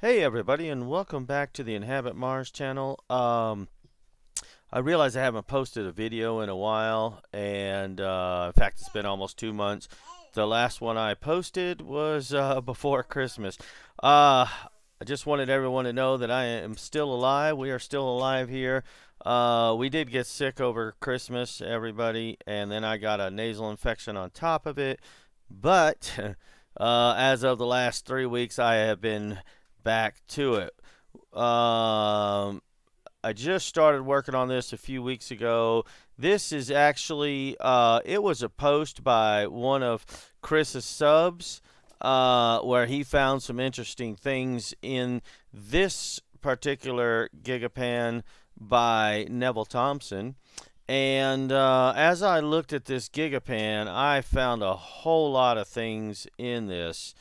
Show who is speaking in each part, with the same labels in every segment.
Speaker 1: Hey everybody, and welcome back to the Inhabit Mars channel. I realize I haven't posted a video in a while, and in fact it's been almost 2 months. The last one I posted was before Christmas. I just wanted everyone to know that I am still alive. We are still alive here. We did get sick over Christmas, everybody, and then I got a nasal infection on top of it. But as of the last 3 weeks, I have been back to it. Um, I just started working on this a few weeks ago. This is actually, it was a post by one of Chris's subs where he found some interesting things in this particular Gigapan by Neville Thompson. And as I looked at this Gigapan, I found a whole lot of things in this.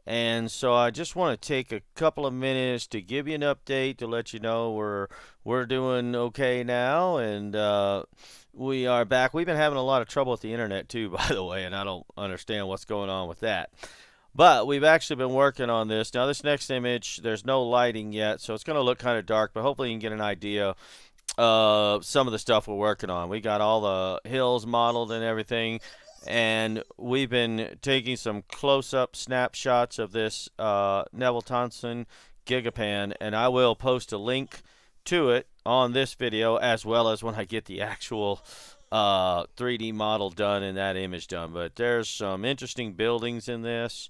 Speaker 1: And so I just want to take a couple of minutes to give you an update to let you know we're doing okay now, and we are back. We've been having a lot of trouble with the internet too, by the way, and I don't understand what's going on with that. But we've actually been working on this. Now this next image, there's no lighting yet, so it's going to look kind of dark, but hopefully you can get an idea of some of the stuff we're working on. We got all the hills modeled and everything, and we've been taking some close-up snapshots of this Neville Thompson Gigapan, and I will post a link to it on this video as well as when I get the actual 3D model done and that image done. But there's some interesting buildings in this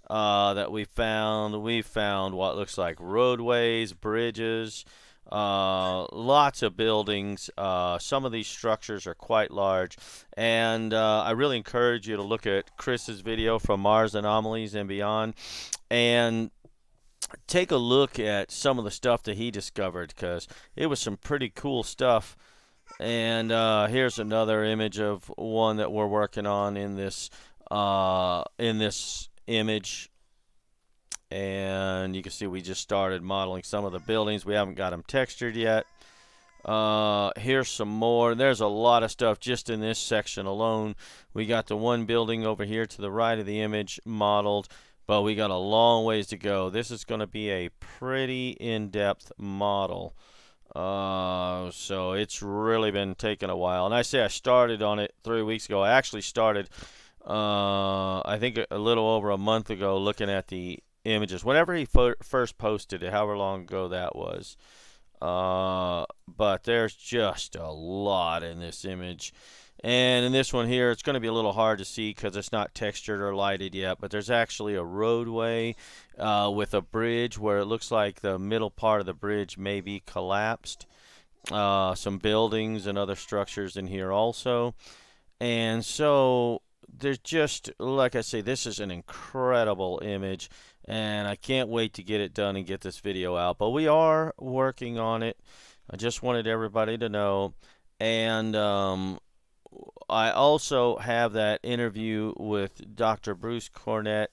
Speaker 1: that we found. We found what looks like roadways, bridges, lots of buildings. Some of these structures are quite large, and I really encourage you to look at Chris's video from Mars Anomalies and Beyond and take a look at some of the stuff that he discovered, because it was some pretty cool stuff. And here's another image of one that we're working on in this image. And you can see we just started modeling some of the buildings. We haven't got them textured yet. Here's some more. There's a lot of stuff just in this section alone. We got the one building over here to the right of the image modeled, but we got a long ways to go. This is going to be a pretty in-depth model. So it's really been taking a while. And I say I started on it 3 weeks ago. I actually started, I think, a little over a month ago looking at the images. Whenever he first posted it, however long ago that was. But there's just a lot in this image. And in this one here, it's going to be a little hard to see because it's not textured or lighted yet, but there's actually a roadway with a bridge where it looks like the middle part of the bridge may be collapsed. Some buildings and other structures in here also. And so there's just, like I say, this is an incredible image, and I can't wait to get it done and get this video out. But we are working on it. I just wanted everybody to know. And I also have that interview with Dr. Bruce Cornett,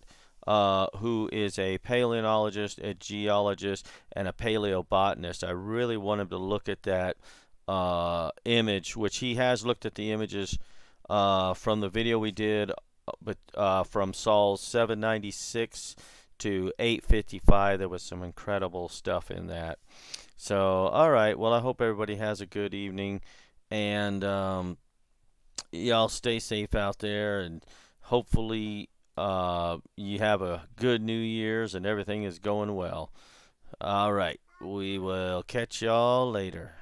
Speaker 1: who is a paleontologist, a geologist, and a paleobotanist. I really want him to look at that image, which he has looked at the images from the video we did, but from Sol's 796 to 855. There was some incredible stuff in that. So, all right. Well, I hope everybody has a good evening, and y'all stay safe out there, and hopefully you have a good New Year's and everything is going well. All right. We will catch y'all later.